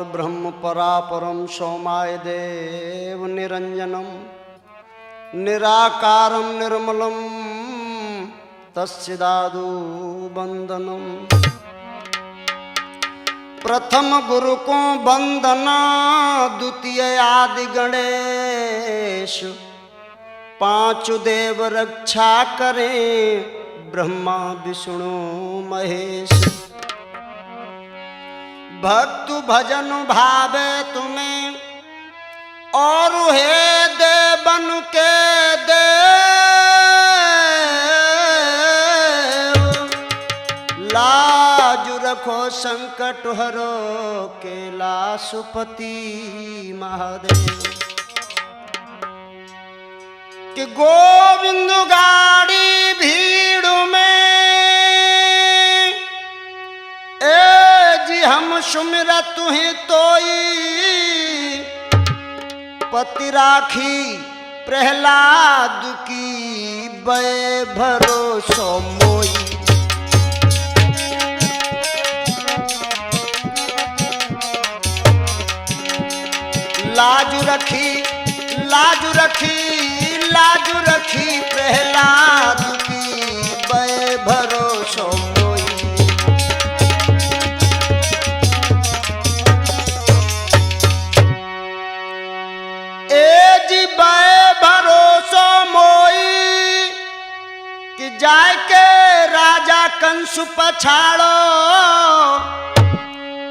ब्रह्म परापरम सोमाय देव निरंजनम निराकारम निर्मलम तस्सिदादु वंदनम। प्रथम गुरु को वंदना, द्वितीय आदि गणेश, पांचों देव रक्षा करें, ब्रह्मा विष्णु महेश। भक्त भजन भावे तुम्हें और हे देवन के देव, लाज रखो संकट हरो कैलाशपति महादेव। कि गोविंद गाड़ी भीड़ में ए जी हम सुमिरत तुहि तोई, पति राखी प्रहलाद की बे भरोसो मोई। लाज रखी लाज रखी लाज रखी प्रहलाद की बे भरोसो मोई। ए जी बे भरोसो मोई कि जाय के राजा कंस पछाड़ो,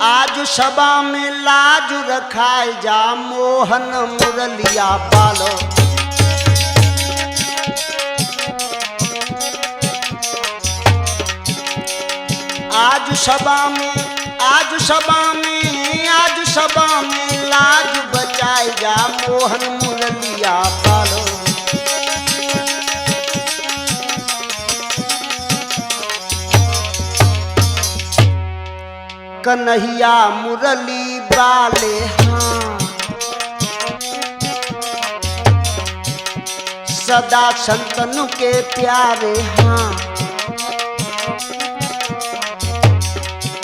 आज सभा में लाज रखाए जा मोहन मुरलिया पालो। आज सभा में लाज बचाए जा मोहन मुरलिया पालो। कन्हैया मुरली वाले हाँ, सदा संतनु के प्यारे हाँ।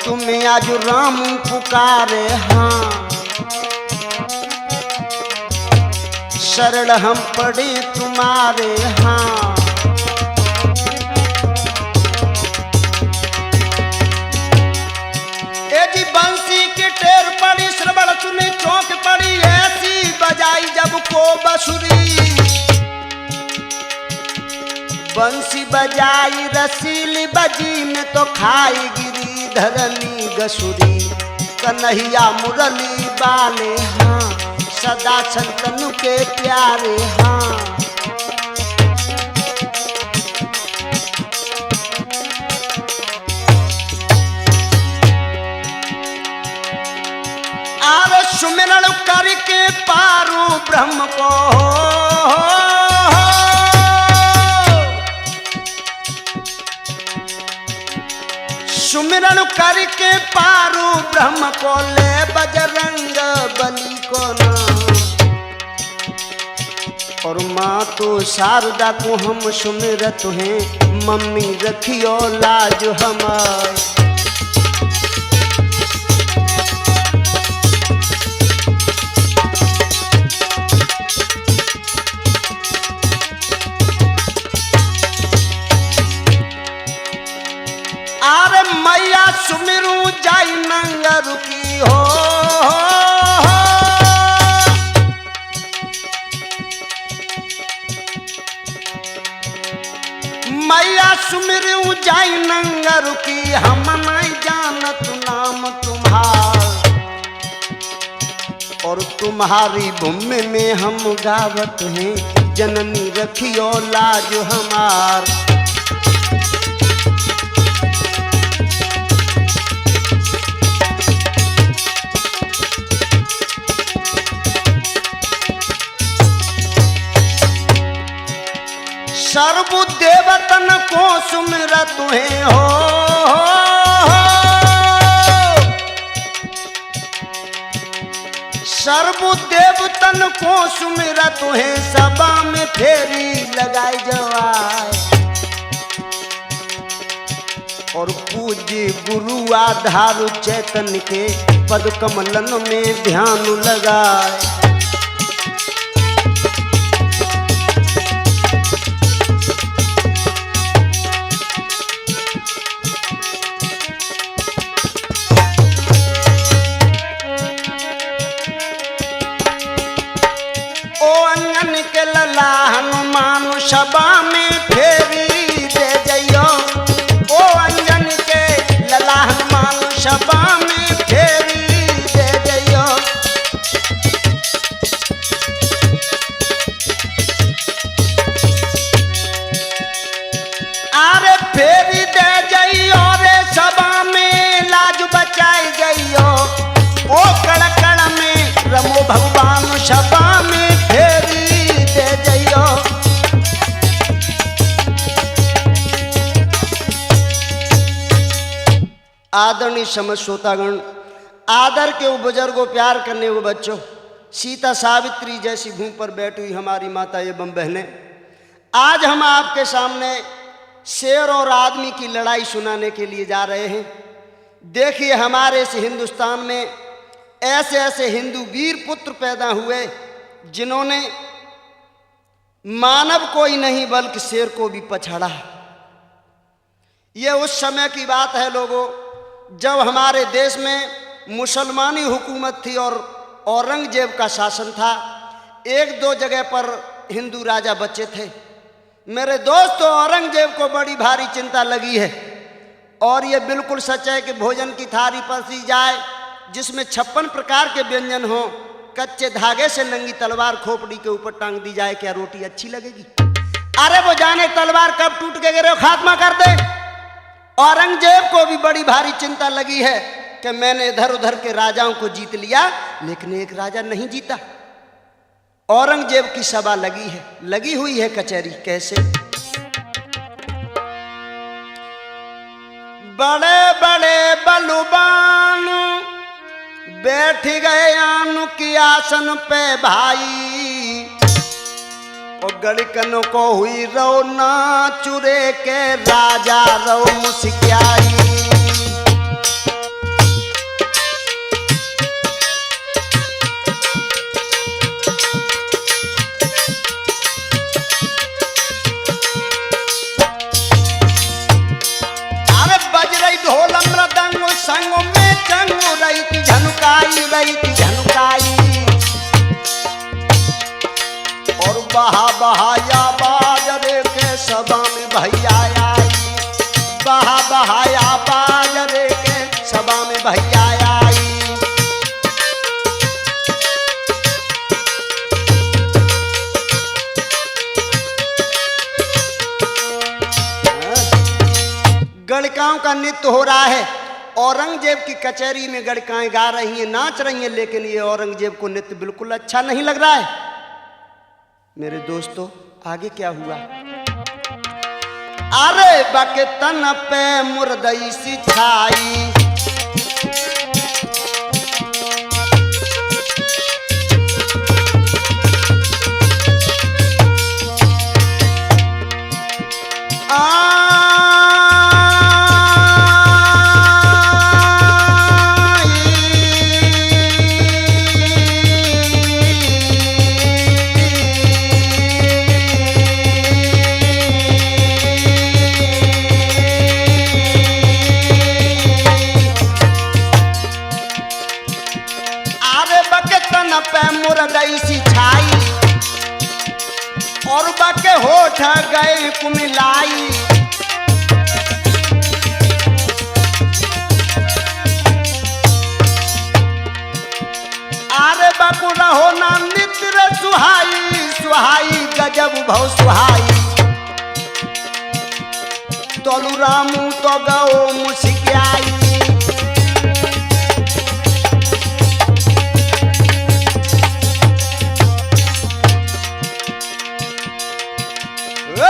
तुम्हें आज राम पुकारे हाँ, शरण हम पड़े तुम्हारे हाँ। जी बंसी की टेर पड़ी, श्रवण सुनी चौंक पड़ी, ऐसी बजाई जब को बंसुरी। बंसी बजाई रसीली बजी में तो खाई गिरी धरनी गसुरी। कन्हैया मुरली वाले हाँ, सदा संतनु के प्यारे हाँ। आर सुमिरन करके पारू ब्रह्म को, सुमिरन करके पारू ब्रह्म को, ले बजरंग बली को नाम। और माँ तो शारदा को हम सुमिरत हैं, मम्मी रखियो लाज हमार। आरे मैया सुमिरू जाई नंगर की हो, मैया सुमिरू जाई नंगर की, हम नहीं जानत नाम तुम्हार। और तुम्हारी भूमि में हम गावत हैं, जननी रखियो लाज हमार। सर्व देवतन को सुमिरत है हो, सर्व देवतन को सुमिरत है, सभा में फेरी लगाई जवाय। और पूज्य गुरु आधार चैतन्य के पद कमलन में ध्यान लगाए। ओ अंजन के लला हनुमान सभा में फेरी दे जइयो। ओ अंजन के लला हनुमान सभा में फेरी दे जइयो। अरे फेरी दे जइयो रे सभा में लाज बचाई जइयो। ओ कड़कड़ में रमो भगवान सभा में फेरी दे जइयो। आदरणीय समस्त श्रोतागण, आदर के वो बुजुर्गों, प्यार करने वो बच्चों, सीता सावित्री जैसी भूमि पर बैठी हुई हमारी माता एवं बहनें, आज हम आपके सामने शेर और आदमी की लड़ाई सुनाने के लिए जा रहे हैं। देखिए, हमारे इस हिंदुस्तान में ऐसे ऐसे हिंदू वीर पुत्र पैदा हुए जिन्होंने मानव को ही नहीं बल्कि शेर को भी पछाड़ा। यह उस समय की बात है लोगों, जब हमारे देश में मुसलमानी हुकूमत थी और औरंगजेब का शासन था। एक दो जगह पर हिंदू राजा बचे थे। मेरे दोस्तों, औरंगजेब को बड़ी भारी चिंता लगी है और यह बिल्कुल सच है कि भोजन की थाली परसी जाए जिसमें 56 प्रकार के व्यंजन हो, कच्चे धागे से नंगी तलवार खोपड़ी के ऊपर टांग दी जाए, क्या रोटी अच्छी लगेगी? अरे वो जाने तलवार कब टूट के गिरे खात्मा कर दे। औरंगजेब को भी बड़ी भारी चिंता लगी है कि मैंने इधर उधर के राजाओं को जीत लिया, लेकिन एक राजा नहीं जीता। औरंगजेब की सभा लगी हुई है कचहरी। कैसे? बड़े बड़े बलवान बैठ गए आनु की आसन पे भाई। और गड़कन को हुई रो ना चुरे के राजा रो मुस्कियाई। अरे बज रही ढोल मृदंग संग में चंगू रही थी झनुकाई। और बहाया बाजरे के सभा में भैया आई। बहाया बाजरे के सभा में भैया आई। गड़काओं का नृत्य हो रहा है। औरंगजेब की कचहरी में गड़काएं गा रही हैं, नाच रही हैं, लेकिन ये औरंगजेब को नृत्य बिल्कुल अच्छा नहीं लग रहा है। मेरे दोस्तों, आगे क्या हुआ? अरे बाके तन पे मुर्दई सी छाई। पे मुर्दई सी छाई और बके होठ गए कुमिलाई। आरे बकु रहो ना नित्र सुहाई गजब भव सुहाई। तोलू रामू तो गो मुस्कियाई।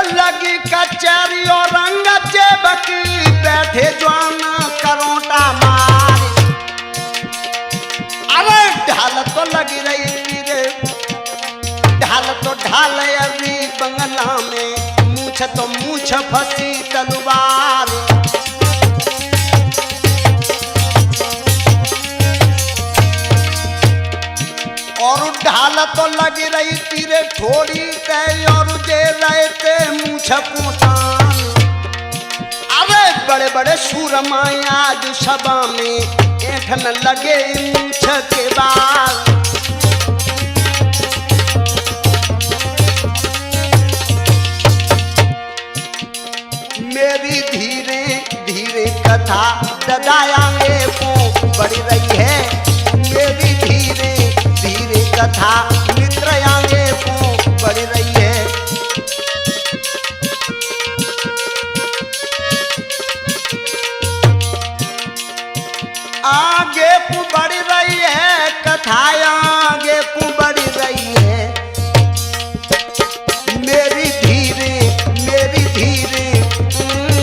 लगी कचहरी और औरंगजेब की बैठे जवान करोटा मार। अरे ढाल तो लगी रही रे, ढाल तो ढाल अभी बंगला में, मूछ तो मूछ फंसी तलवार। ढाल तो लग रही तीरे थोड़ी ते और जे रहते मूछ पोतान। अरे बड़े बड़े सूरमाए आज सभा में ऐठन लगे मूछ के बाल। मेरी धीरे धीरे कथा ददायांगे को बढ़ रही है। मेरी धीरे धीरे कथा मित्रयांगे को बढ़ रही है। आगे को बढ़ रही है कथा आगे को बढ़ रही है। मेरी धीरे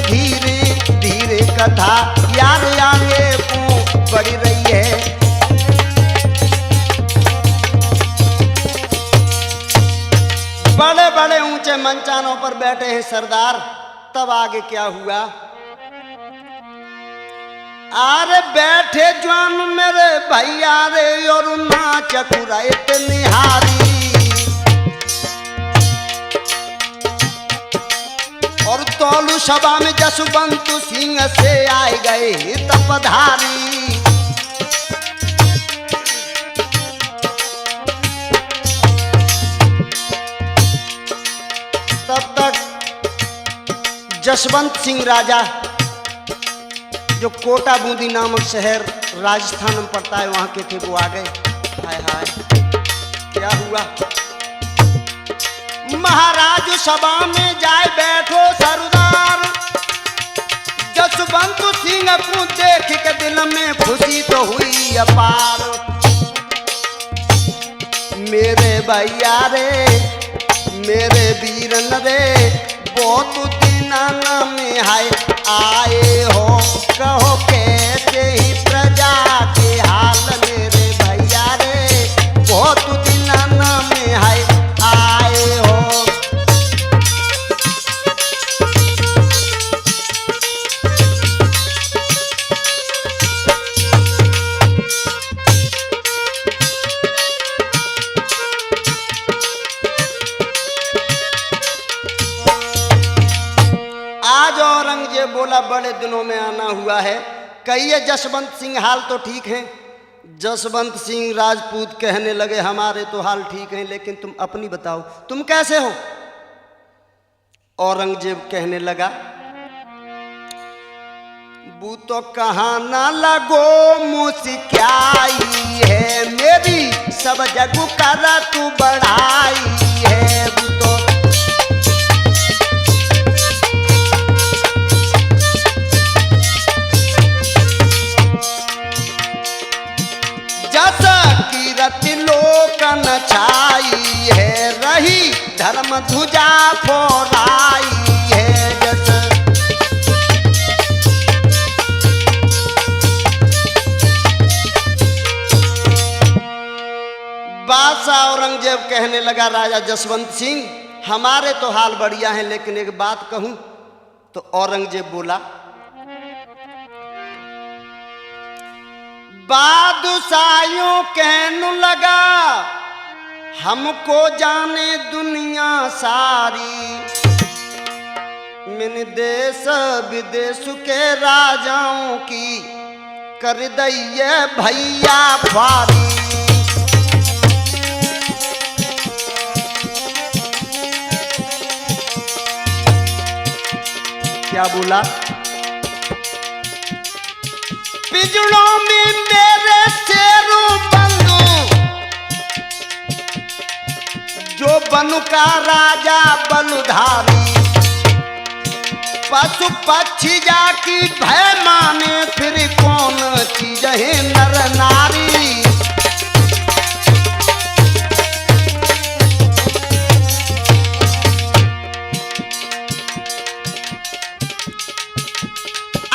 धीरे धीरे कथा यार आगे को बढ़ रही है। बड़े बड़े ऊंचे मंचानों पर बैठे हैं सरदार। तब आगे क्या हुआ? अरे बैठे जवान मेरे भैया रे और नाच कुरायत निहारी। और तोलू सभा में जसवंत सिंह से आए गए तपधारी। तब तक जसवंत सिंह राजा जो कोटा बूंदी नामक शहर राजस्थान में पड़ता है वहां के थे, वो आ गए। हाय हाय क्या हुआ? महाराज सभा में जाए बैठो सरदार। जसवंत सिंह को देख के दिल में खुशी तो हुई अपार। मेरे भैया रे मेरे वीरन रे बहुत दिना में हाय आए हो। कहो कैसे ही प्रजा के हाल मेरे भैया रे बहुत दिना में हाय आए हो। आज औरंगजेब बोला बड़े दिनों में आना हुआ है, कहिए जसवंत सिंह हाल तो ठीक है। जसवंत सिंह राजपूत कहने लगे हमारे तो हाल ठीक हैं, लेकिन तुम अपनी बताओ तुम कैसे हो? औरंगजेब कहने लगा बू तो कहाँ ना लगो मुस्काई है। मेरी सब जग कर तू बढ़ाई है। बू तो कीरति लोकन छाई है। रही धर्म ध्वजा फहराई है। जस बादशाह औरंगजेब कहने लगा राजा जसवंत सिंह हमारे तो हाल बढ़िया है, लेकिन एक बात कहूं। तो औरंगजेब बोला बादशाहों कहने लगा हमको जाने दुनिया सारी। मैंने देश विदेश के राजाओं की कर दैये भैया फारी। क्या बोला? पिजड़ों में मेरे शेरों बंधु जो बनु का राजा बलुधारी। पशु पक्षी जाकी भय माने फिर कौन चीज है नर नारी।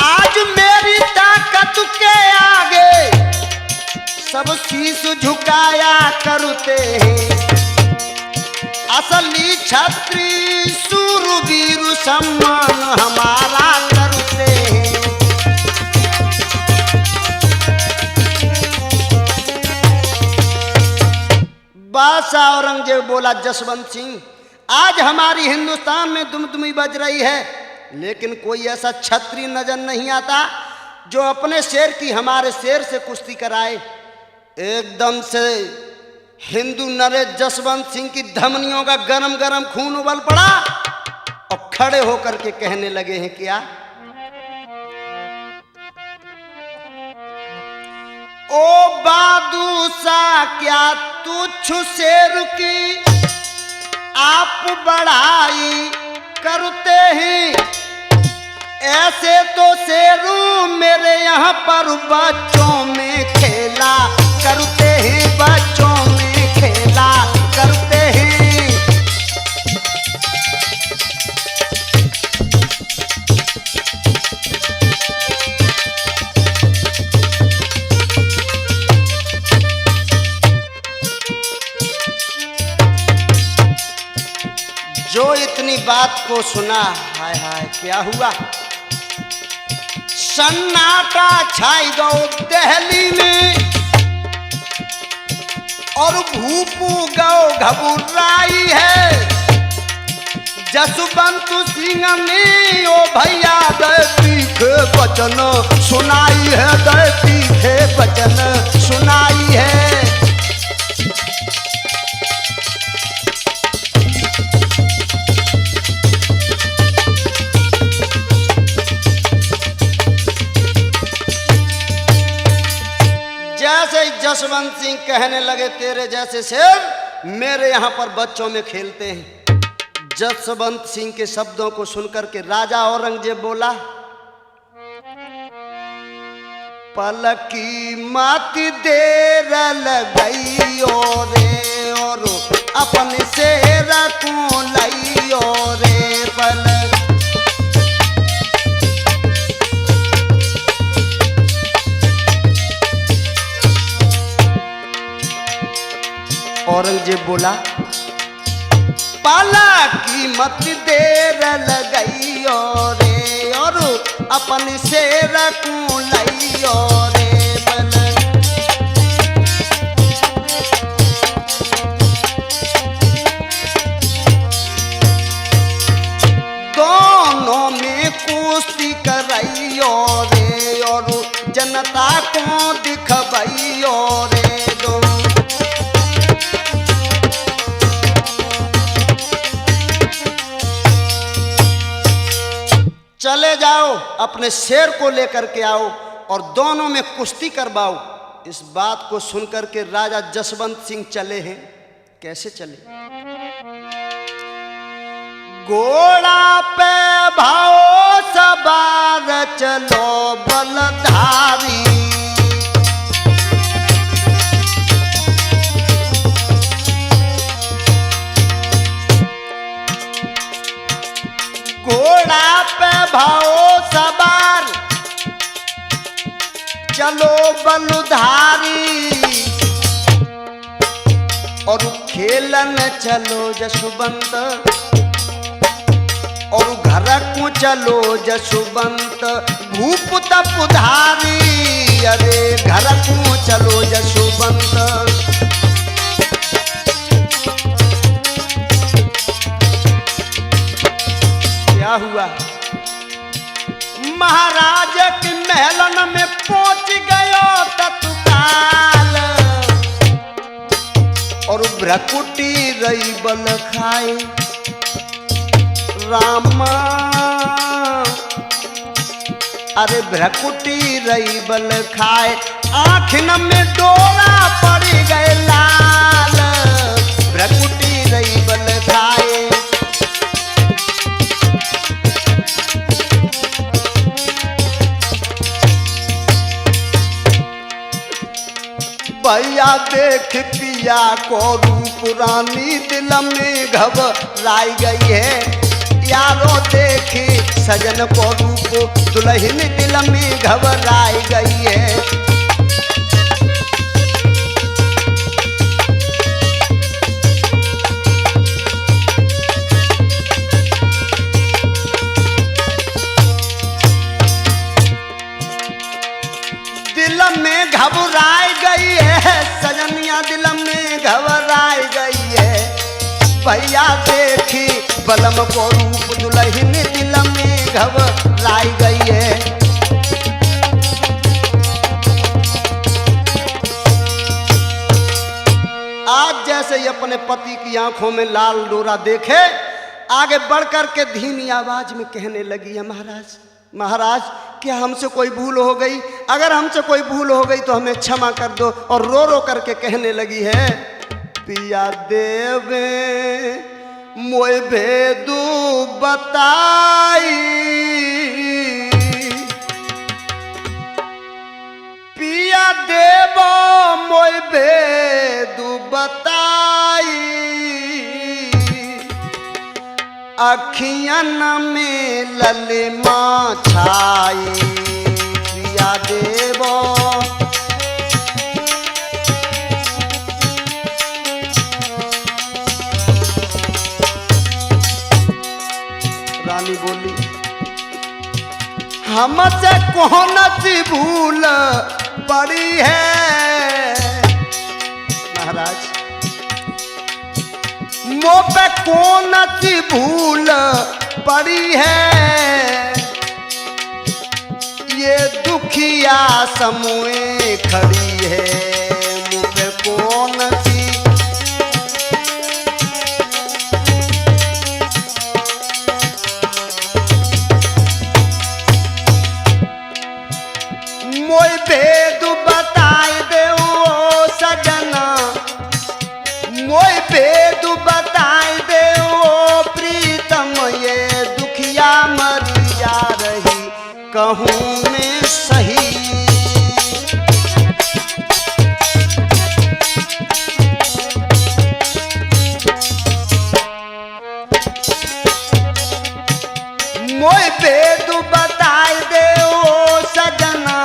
आज मेरी ताकत के आगे सब शीश झुकाया करते हैं। असली क्षत्रिय शूरवीर सम्मान हमारा करते हैं। बादशाह औरंगजेब बोला, जसवंत सिंह, आज हमारी हिंदुस्तान में दुमदुमी बज रही है, लेकिन कोई ऐसा छत्री नजर नहीं आता जो अपने शेर की हमारे शेर से कुश्ती कराए। एकदम से हिंदू नरेश जसवंत सिंह की धमनियों का गरम गरम खून उबल पड़ा और खड़े होकर के कहने लगे हैं, क्या? ओ बादशाह, क्या तुझ शेर की आप बढ़ाई करते हैं? ऐसे तो शेरू मेरे यहाँ पर बच्चों में खेला करते हैं, बच्चों में खेला करते हैं। जो इतनी बात को सुना, हाय हाय क्या हुआ? सन्नाटा छाई गो दिल्ली में और भूपू गौ घबराई है। जसवंत सिंह ने ओ भैया तीखे वचन सुनाई है, तीखे वचन सुनाई है। जैसे जसवंत सिंह कहने लगे, तेरे जैसे शेर मेरे यहाँ पर बच्चों में खेलते हैं। जसवंत सिंह के शब्दों को सुनकर के राजा औरंगजेब बोला, पलकी मत देर लगइयो रे और अपने शेर को लइयो रे। पलक औरंगजेब बोला, पाला की मत देर लगइयो रे और अपन शेर को लइयो रे। दोनों में कुश्ती करइयो रे और जनता को दिखबइयो रे। चले जाओ, अपने शेर को लेकर के आओ और दोनों में कुश्ती करवाओ। इस बात को सुनकर के राजा जसवंत सिंह चले हैं। कैसे चले? घोड़ा पे भाओ सवार चलो बलधारी, घोड़ा पे भाओ सवार चलो बलधारी और खेलन चलो जसवंत और घर को चलो जसवंत भूप तपुधारी। अरे घर को चलो जसवंत। क्या हुआ? महाराज के महलन में पहुंच गयो तत्काल और भ्रकुटी रही बल खाए। रामा अरे भ्रकुटी रही बल खाए, आँखन में डोरा पड़ गए लाल। भ्रकुटी रही बल खाए, भैया देख पिया को रूप रानी दिल में घबराई गई है। यारो देखी सजन को रूप दुल्हन दिल में घबराई गई है। दिल में घबराई गई है, सजनिया दिल में घबराई गई भैया देखी बलम को रूप दुल्हन दिल में घबराई गई है। आज जैसे ही अपने पति की आंखों में लाल डोरा देखे, आगे बढ़कर के धीमी आवाज में कहने लगी है, महाराज महाराज क्या हमसे कोई भूल हो गई? अगर हमसे कोई भूल हो गई तो हमें क्षमा कर दो। और रो रो करके कहने लगी है, पिया देवे मोय भेदू बताई, पिया देवो मोय भेदू बताई, अखियन में ललिमा छाई, पिया देवो रानी बोली, हमसे कौन सी भूल पड़ी है महाराज, मुँह पे कौन सी भूल पड़ी है, ये दुखिया समूह खड़ी है, मुँह पे कौन सी मोय भेद बताए दे ओ सजना, मोय भेद बताए दे ओ प्रीतम, ये दुखिया मरी जा रही कहूँ मैं सही, मोय भेद बताए दे ओ सजना,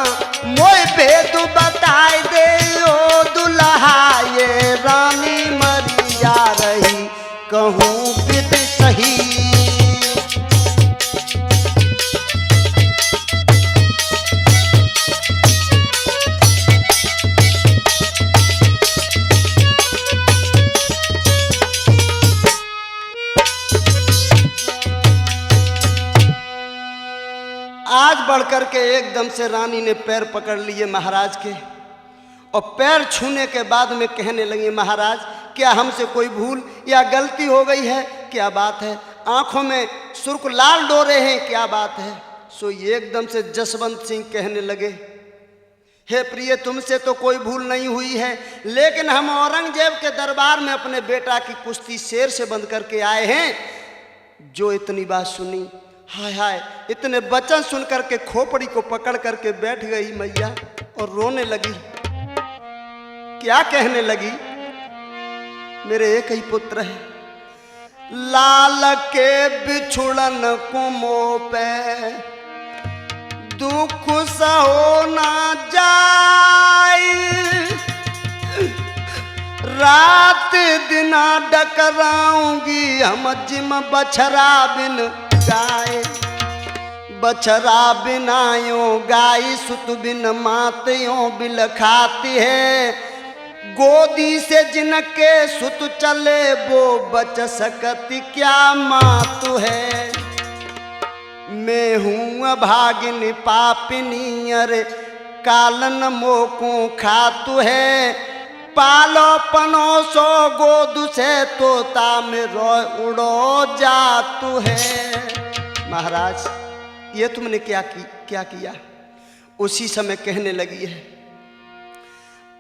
मोय भेद बताए दे ओ दुल्हा, ये रानी मरी जा रही कहूँ विद सही। आज बढ़कर के एकदम से रानी ने पैर पकड़ लिए महाराज के, और पैर छूने के बाद में कहने लगी, महाराज क्या हमसे कोई भूल या गलती हो गई है? क्या बात है? आंखों में सुर्ख लाल डोरे हैं, क्या बात है? सो ये एकदम से जसवंत सिंह कहने लगे, हे प्रिय तुमसे तो कोई भूल नहीं हुई है, लेकिन हम औरंगजेब के दरबार में अपने बेटा की कुश्ती शेर से बंद करके आए हैं। जो इतनी बात सुनी, हाय हाय, इतने वचन सुन करके खोपड़ी को पकड़ करके बैठ गई मैया और रोने लगी। क्या कहने लगी, मेरे एक ही पुत्र है, लाल के बिछुड़न को मोह पे दुख सहो ना जाए, रात दिना डकराऊंगी हम जिम बछरा बिन गाय, बछरा बिनायो गाय सुत बिन मात यो बिल खाती है, गोदी से जिनके सुत चले वो बच सकती क्या मातु है, मैं हूँ अभागिनी पापिनी अरे कालन मोको खातु है, पालो पनो सो गोदु से तोता में उड़ो जातु है। महाराज ये तुमने क्या किया? उसी समय कहने लगी है,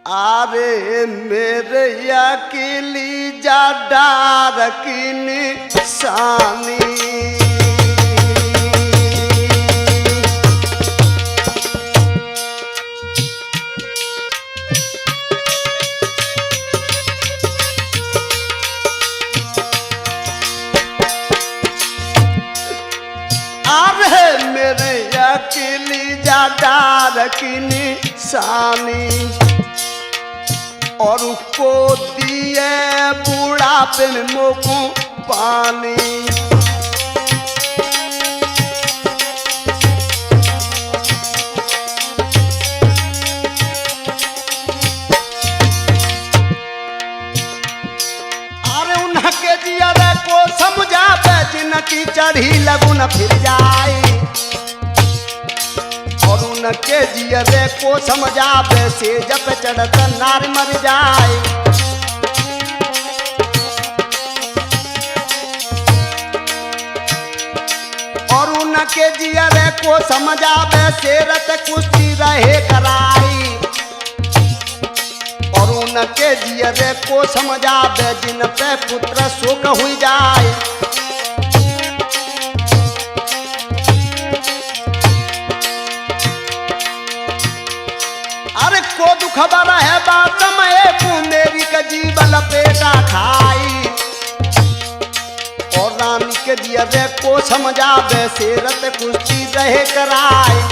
आरे मेरे अकेली जा डार की निशानी, मेरे अकेली जा डार की निशानी, और उसको दिए बुढ़ापे में मोको पानी, अरे उनके दिया की चढ़ी लगुन फिर जाए, और उनके जियरे को समझावे से जब चढ़त नार मर जाए। और उनके जियरे को समझावे से रत कुश्ती रहे कराई, और उनके जियरे को समझावे जिन पे पुत्र शोक हुई जाए। अरे को दुखबर है बात में कुंदेरी का जीवन पेटा खाई, और रानी के जियरे को समझावे से रत कुश्ती रहे कराई।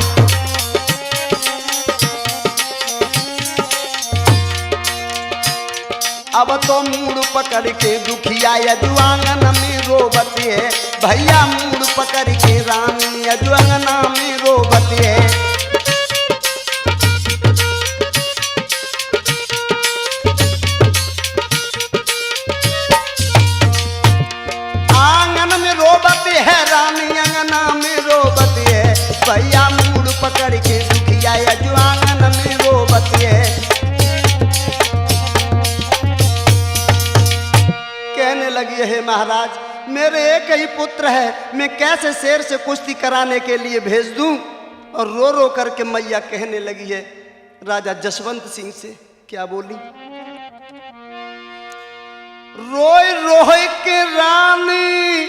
अब तो मूड पकड़ के दुखिया यजुआंगन में रोबती है, भैया मूड पकड़ के रानी यजुआंगना में रोबती है। आंगन में रोबती है रानी अंगना में रोबती है, भैया मूड पकड़ के दुखिया यजुआंगन में रोबती है। कहने लगी है महाराज मेरे एक ही पुत्र है, मैं कैसे शेर से कुश्ती कराने के लिए भेज दूं। और रो रो करके मैया कहने लगी है राजा जसवंत सिंह से, क्या बोली, रोय रोय के रानी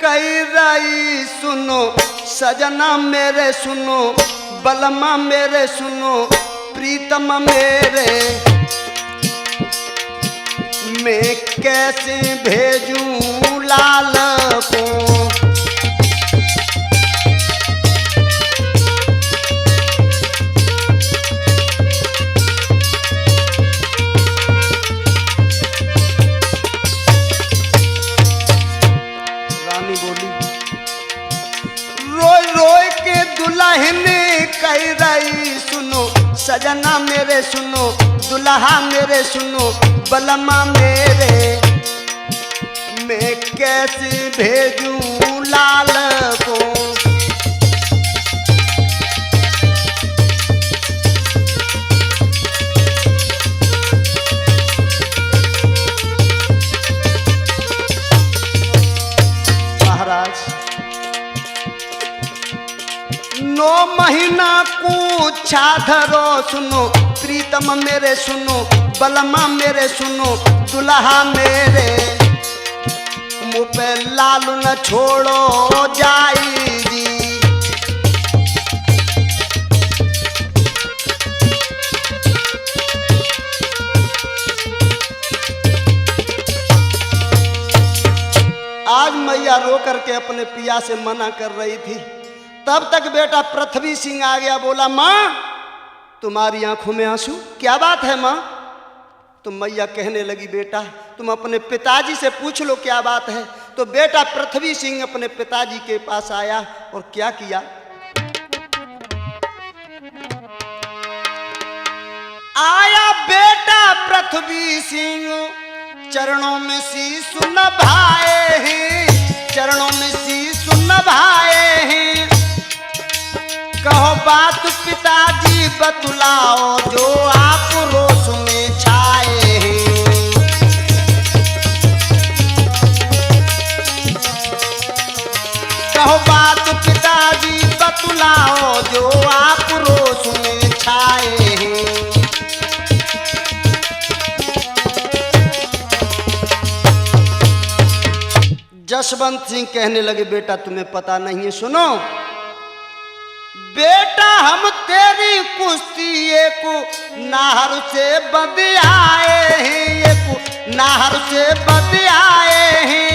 कई रही सुनो, सजना मेरे सुनो, बलमा मेरे सुनो, प्रीतम मेरे, मैं कैसे भेजूं लाल को। रानी बोली रोय रोय के दुल्हन कह रही सुनो, सजना मेरे सुनो, दुल्हा मेरे सुनो, बलमा मेरे, मैं कैसे भेजूं लाल को। महाराज 9 महीना पूछा धरो सुनो, प्रीतम मेरे सुनो, बलमा मेरे सुनो, दुल्हा मेरे, मुँह पे लालू न छोड़ो जाई जी। आज मैया रो करके अपने पिया से मना कर रही थी, तब तक बेटा पृथ्वी सिंह आ गया, बोला माँ तुम्हारी आंखों में आंसू, क्या बात है माँ। तो मैया कहने लगी बेटा तुम अपने पिताजी से पूछ लो क्या बात है। तो बेटा पृथ्वी सिंह अपने पिताजी के पास आया और क्या किया, आया बेटा पृथ्वी सिंह चरणों में शीश नभाए हैं, चरणों में शीश नभाए हैं। कहो बात पिताजी बतलाओ जो आप रोष में छाए हैं। कहो बात पिताजी बतलाओ जो आप रोष में छाए हैं। जसवंत सिंह कहने लगे बेटा तुम्हें पता नहीं है, सुनो बेटा हम तेरी कुश्ती एक नाहर से बद आए हैं, एक नाहर से बद आए हैं।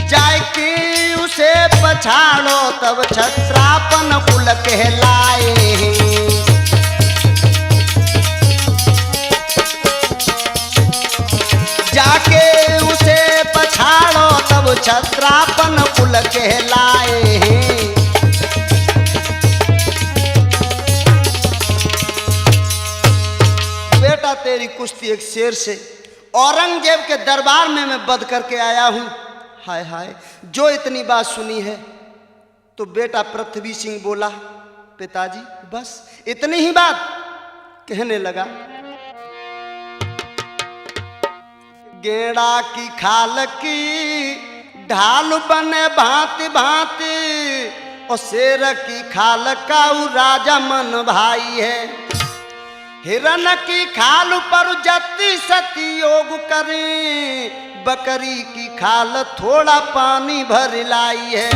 जाए कि उसे पछाड़ो तब छत्रापन कुल कहलाए हैं। जाके उसे पछाड़ो तब छत्रापन कुल कहलाए हैं। बेटा तेरी कुश्ती एक शेर से औरंगजेब के दरबार में मैं बध करके आया हूं, हाय हाय, जो इतनी बात सुनी है तो बेटा पृथ्वी सिंह बोला, पिताजी बस इतनी ही बात। कहने लगा, गेड़ा की खाल की ढाल बने भांति भांति, और शेर की खाल का राजा मन भाई है। हिरण की खाल पर जति सती योग करें, बकरी की खाल थोड़ा पानी भर लाई है।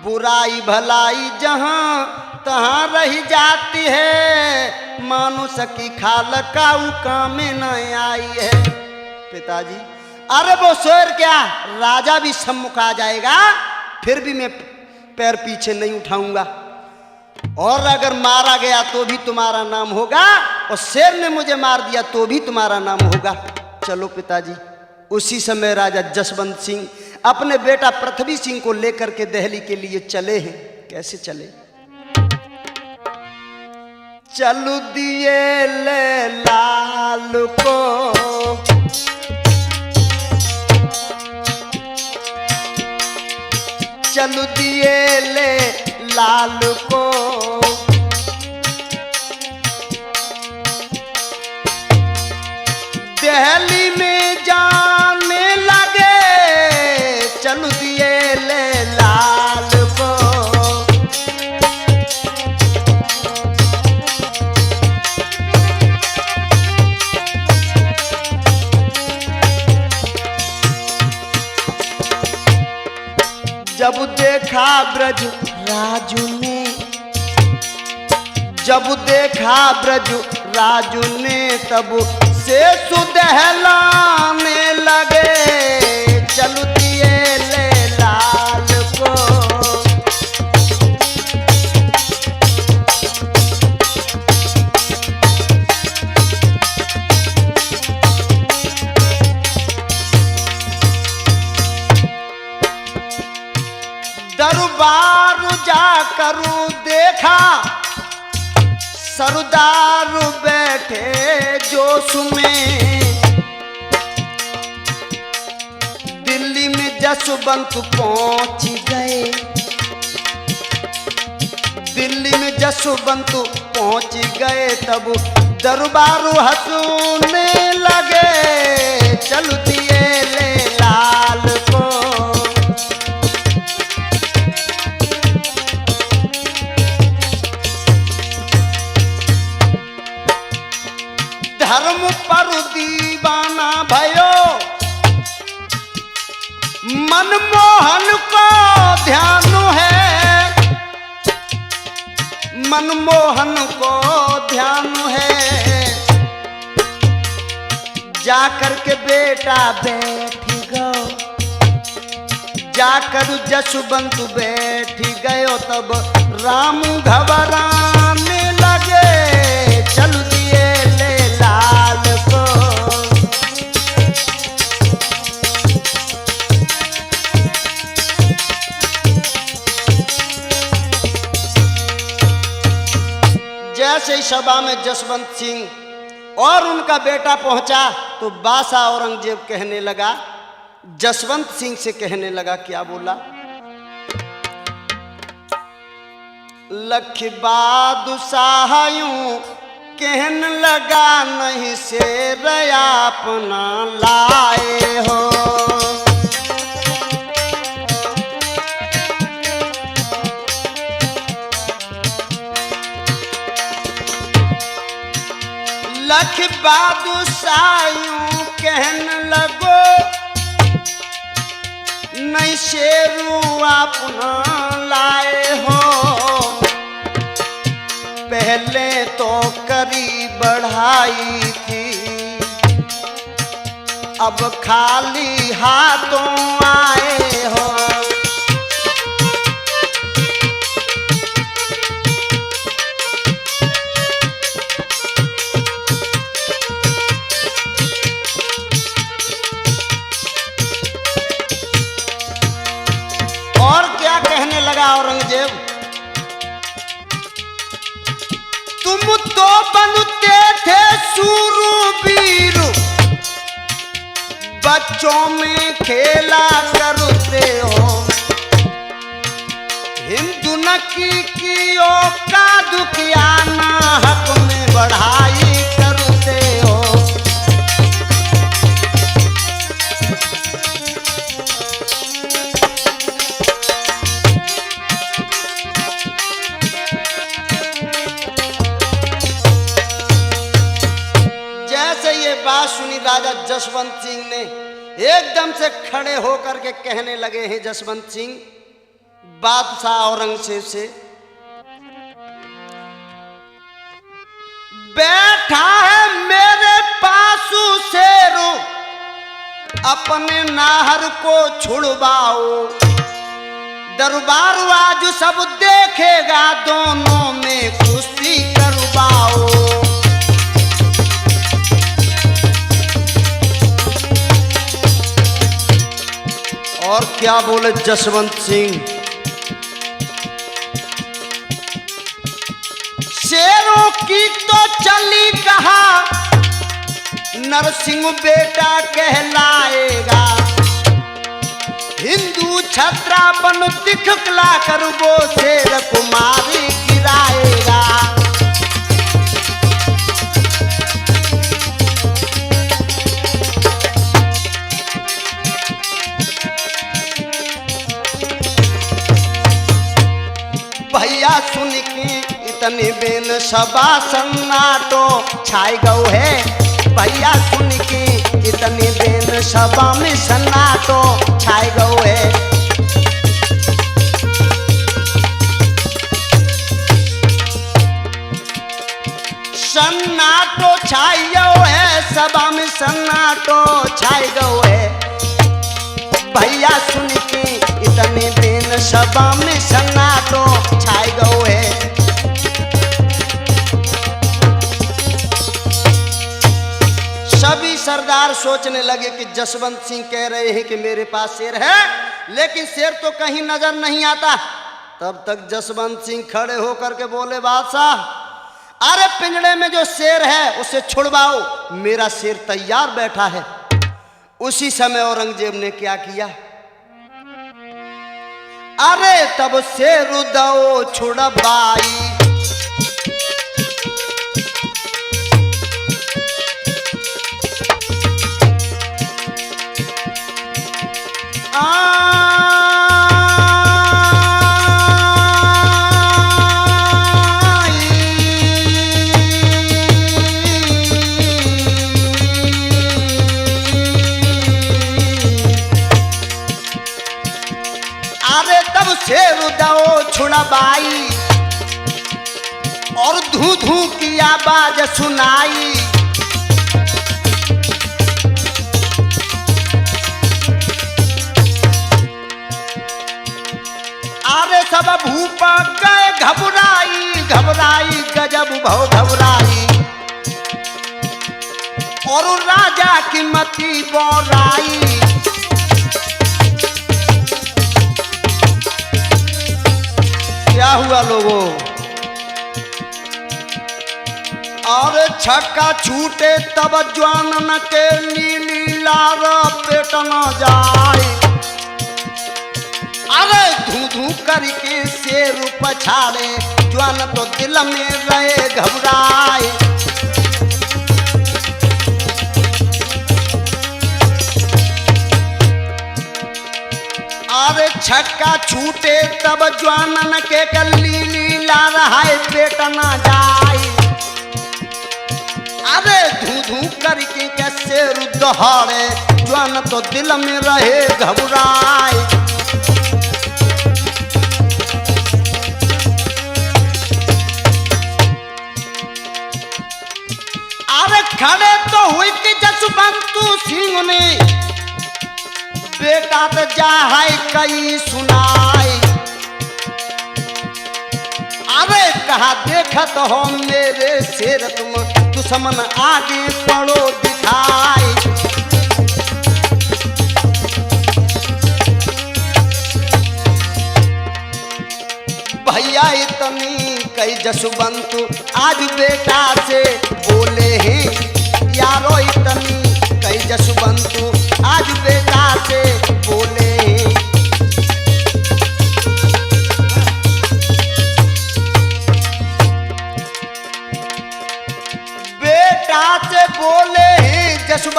बुराई भलाई जहां तहां रह जाती है, मानुष की खाल का काम में न आई है। पिताजी, अरे वो शेर क्या, राजा भी सम्मुख आ जाएगा, फिर भी मैं पैर पीछे नहीं उठाऊंगा, और अगर मारा गया तो भी तुम्हारा नाम होगा, और शेर ने मुझे मार दिया तो भी तुम्हारा नाम होगा। चलो पिताजी। उसी समय राजा जसवंत सिंह अपने बेटा पृथ्वी सिंह को लेकर के दिल्ली के लिए चले हैं। कैसे चले? चलू दिए ले लाल को, चलू दिए ले लाल को, दिल्ली में जाने लगे, चलू दिए ले लाल को। जब देखा ब्रज राजू ने, जब देखा ब्रज राजू ने, तब से सुदहलाने लगे, चलू दिए ले लाल को। दरबार जाकर देखा, सरदार बैठे जोश में, दिल्ली में जसवंत पहुंच गए, दिल्ली में जसवंत पहुंच गए, तब दरबार हंसने लगे, चल दिए ले लाल को। धर्म पर दीवाना भयो, मनमोहन को ध्यान है, मनमोहन को ध्यान है। जाकर के बेटा बैठ गयो, जाकर जसवंत बैठ गयो, तब राम घबराने लगे, चल दिए ले लाल को। जैसे ही सभा में जसवंत सिंह और उनका बेटा पहुंचा, तो बादशाह औरंगजेब कहने लगा, जसवंत सिंह से कहने लगा, क्या बोला? लख बादशाह यूं कहन लगा, नहीं शेर अपना लाए हो। लख बादशाह यूं कहन लगो, नहीं शेरू अपना लाए हो। पहले तो करी बढ़ाई थी, अब खाली हाथों आए हो। और क्या कहने लगा औरंगजेब, तुम तो बनते थे सूरवीर, बच्चों में खेला करते हो, हिंदू नकी कियो का दुखियाना हक में बढ़ाई करते हो। जैसे ये बात सुनी राजा जसवंत सिंह ने एकदम से खड़े होकर के कहने लगे हैं जसवंत सिंह बादशाह औरंगजेब से, बैठा है मेरे पासू शेरू, अपने नाहर को छुड़वाओ, दरबार आज सब देखेगा, दोनों में कुश्ती करवाओ। और क्या बोले जसवंत सिंह, शेरों की तो चली कहा, नरसिंह बेटा कहलाएगा, हिंदू छत्रापन दिखला कर वो शेर कुमारी गिराएगा। भैया सुन के इतनी बेन सभा सन्नाटो छाई गौ है, भैया सुन के इतनी बेन सभा में सन्नाटो छाई गौ है। सन्नाटो छाई गौ है, सभा में सन्नाटो छाई गौ है, भैया सुन के इतने दिन सभा में सन्नाटो छाई गौ है। सभी सरदार सोचने लगे कि जसवंत सिंह कह रहे हैं कि मेरे पास शेर है, लेकिन शेर तो कहीं नजर नहीं आता। तब तक जसवंत सिंह खड़े होकर के बोले, बादशाह अरे पिंजड़े में जो शेर है उसे छुड़वाओ, मेरा शेर तैयार बैठा है। उसी समय औरंगजेब ने क्या किया, अरे तब शेर दो छुड़वाई, अरे तब शेर दो छुड़वाई और धू धू की आवाज सुनाई। अरे सब भूपा गए घबराई, घबराई गजब भव घबराई, और राजा की मती बोराई। क्या हुआ लोगों, और छक्का छूटे तब ज्वानन के नीली लार पेट न जाए। अरे धू धू करके शेर पछाड़े, ज्वान तो दिल में रहे घबराए। अरे छक्का छूटे तब ज्वानन के कल्ली लीला रहाय पेट ना जाए। अरे धू धू करके कैसे रुदहाड़े, ज्वान तो दिल में रहे घबराए। अरे खड़े तो हुई कि जसवंत सिंह ने, बेटा तो जाए कई सुनाई। अरे कहा देखत हो मेरे शेर तुम, दुश्मन आगे पड़ो दिखाई। भैया इतनी कई जसवंत आज बेटा से बोले हैं, यारो इतनी कई जसवंत आज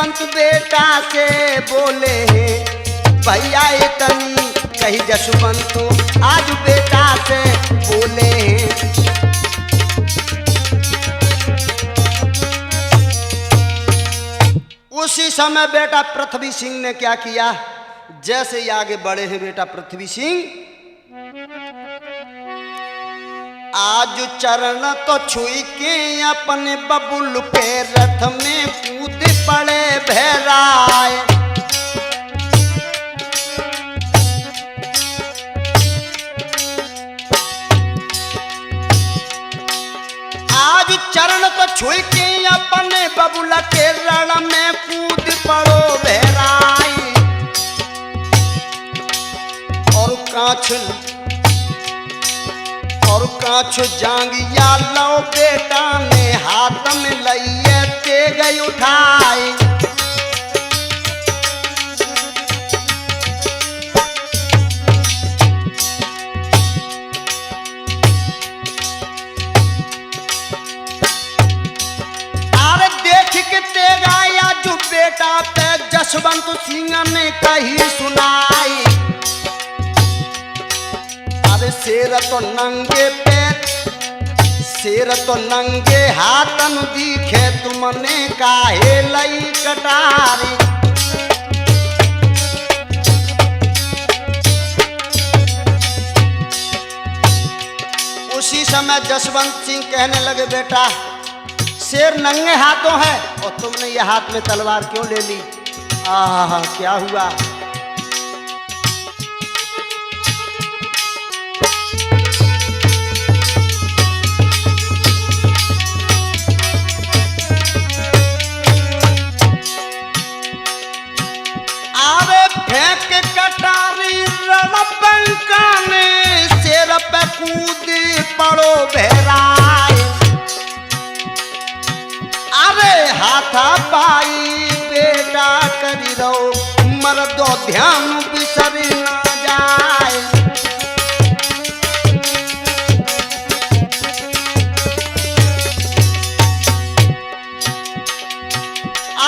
जसवंत बेटा से बोले हैं भैया इतनी कही जसवंत आज बेटा से बोले हैं। उसी समय बेटा पृथ्वी सिंह ने क्या किया, जैसे ही आगे बढ़े हैं बेटा पृथ्वी सिंह, आज चरण तो छुई के अपने बबुल के रथ में कूद पड़े भैराए। आज चरण तो छुई के अपने बबुल के रण में कूद पड़ो भैराए। और काछ जांगिया लो बेटा ने हाथ में लइए तेग उठाए। अरे देख के तेग आया जो बेटा पे जसवंत सिंह ने कही सुनाई। शेर तो नंगे पैर शेर तो नंगे हाथन दिखे तुमने काहे लई कटारी। उसी समय जसवंत सिंह कहने लगे बेटा शेर नंगे हाथों है और तुमने ये हाथ में तलवार क्यों ले ली। आहा क्या हुआ। फेंक कटारी रणबंका ने शेर पे कूद पड़ो भैराए। अरे हाथा पाई बेटा करी रहो मर्दो ध्यान बिसर ना जाए।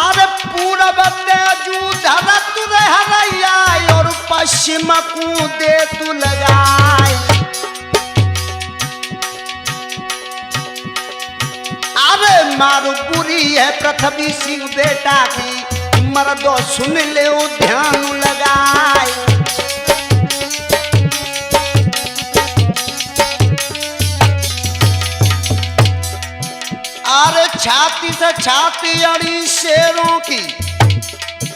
अरे पूरब तेजू धरत हरैया और पश्चिम कूदे तू लगाए। अरे मारू बुरी है पृथ्वी सिंह बेटा की मर्दो सुन ले ध्यान लगाए। अरे छाती से छाती अड़ी शेरों की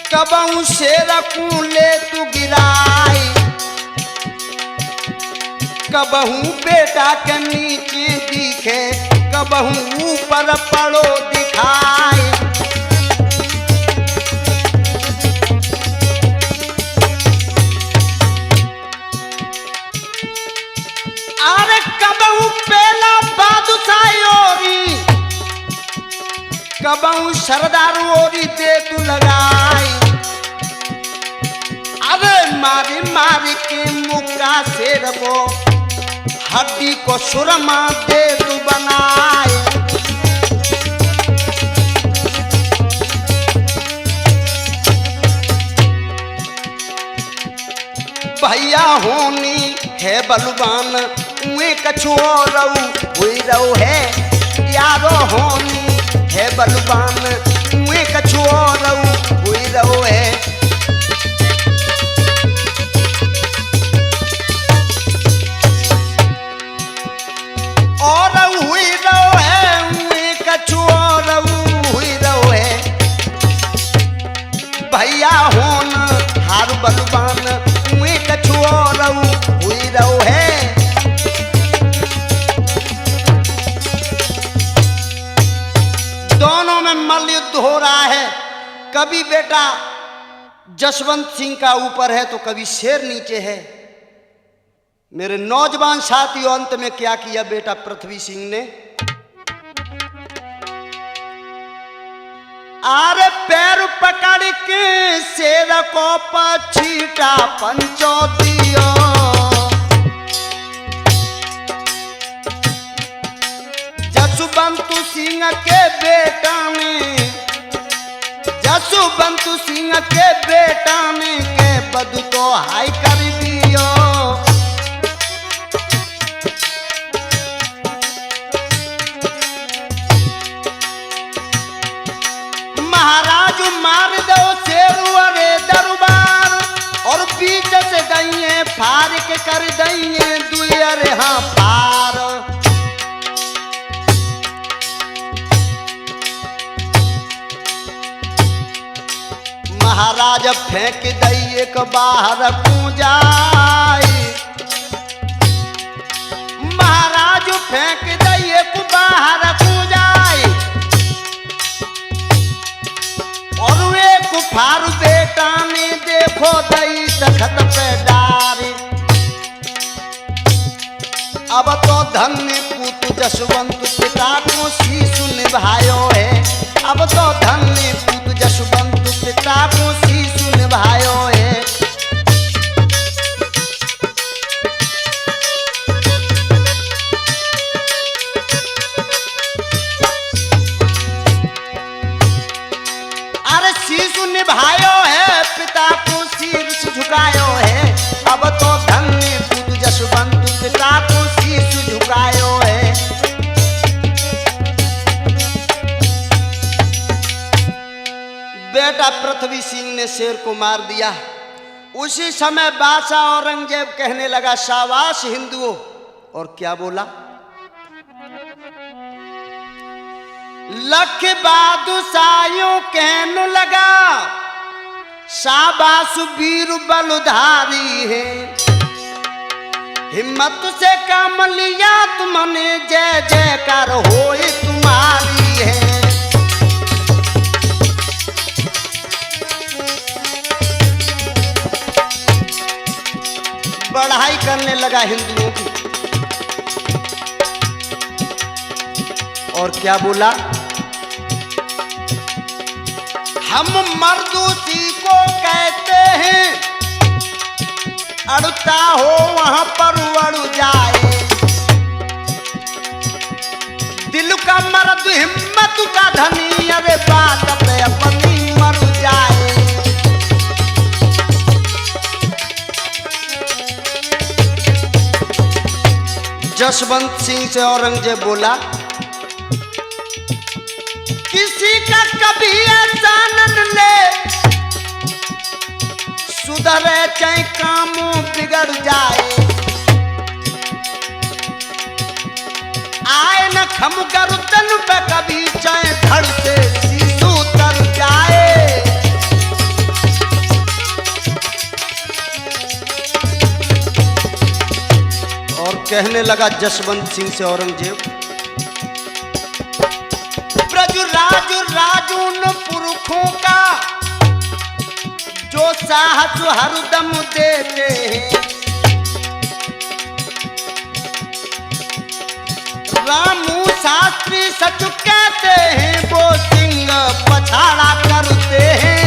कबहू शेर को ले तू गिराई। कबहू बेटा के नीचे दिखे कबहू ऊपर पड़ो दिखाई। अरे कबहू पेला बादशाही ओरी कबहू सरदार ओरी दे तू लगाई। अरे मारी मारी के मुक्का शेर को हड्डी को सुरमा दे तू बनाए। भैया होनी है बलवान उए कछु हुई रहो है यारो होनी है बलवान उए कछु हुई रहो है। और हुई रहो है उए कछु हुई रहो है। भैया होन हार बलवान उए कछु हुई रहो है। दोनों में मल्ल युद्ध हो रहा है। कभी बेटा जसवंत सिंह का ऊपर है तो कभी शेर नीचे है। मेरे नौजवान साथियों अंत में क्या किया बेटा पृथ्वी सिंह ने, आरे पैर पकड़ के शेर को पछीटा पंचो दियो। जसवंत सिंह के बेटा ने जसवंत जसवंत सिंह के बेटा ने के बदू तो हाई कर दियो। महाराज मार दो शेरू अरे दरबार और बीच से दइए फार के कर दइए दुई अरे हाँ पार। महाराज फेंक दई एक बाहर कूजाई। महाराज फेंक दई एक बाहर कूजाई और एक फार बेटा ने देखो दई तखत पे डारी। अब तो धन्य पूत जसवंत पिता को शीशु निभायो है। अब तो धन्य पूत जसवंत पिता को शीशु निभायो है। अरे शीशु निभायो है पिता को शीश झुकायो है। अब तो धन्य पूत जसवंत पिता को शीश झुकायो है। बेटा पृथ्वी सिंह ने शेर को मार दिया। उसी समय बादशाह औरंगजेब कहने लगा शाबाश हिंदुओं, और क्या बोला? लख बादशाहों कहने लगा शाबाश वीर बलधारी है। हिम्मत से काम लिया तुमने जय जयकार होए तुम्हारी है। बढ़ाई करने लगा हिंदुओं की, और क्या बोला? हम मर्दूसी को कहते हैं अड़ता हो वहां पर अड़ जाए। दिल का मर्द हिम्मत का धनी अरे बात पे अपनी मर जाए। जसवंत सिंह से औरंगजेब बोला किसी का कभी ऐसा न ले सुधरे चाहे कामों बिगड़ जाए। आए न खम गर्दन पे कभी चाहे धड़ से शीशु उतर जाए। और कहने लगा जसवंत सिंह से औरंगजेब राजून पुरखों का जो साहस हरदम देते हैं। रामू शास्त्री सच कहते हैं वो सिंह पछाड़ा करते हैं।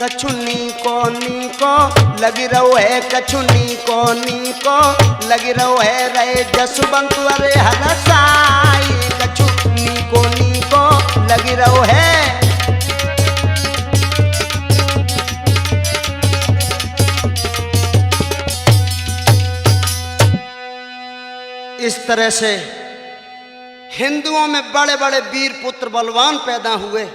कछुनी को लगी रहो है। कछुनी को लगी रहो है रे जसवंत अरे हरसाई। कछुनी को लगी रहो है। इस तरह से हिंदुओं में बड़े बड़े वीर पुत्र बलवान पैदा हुए।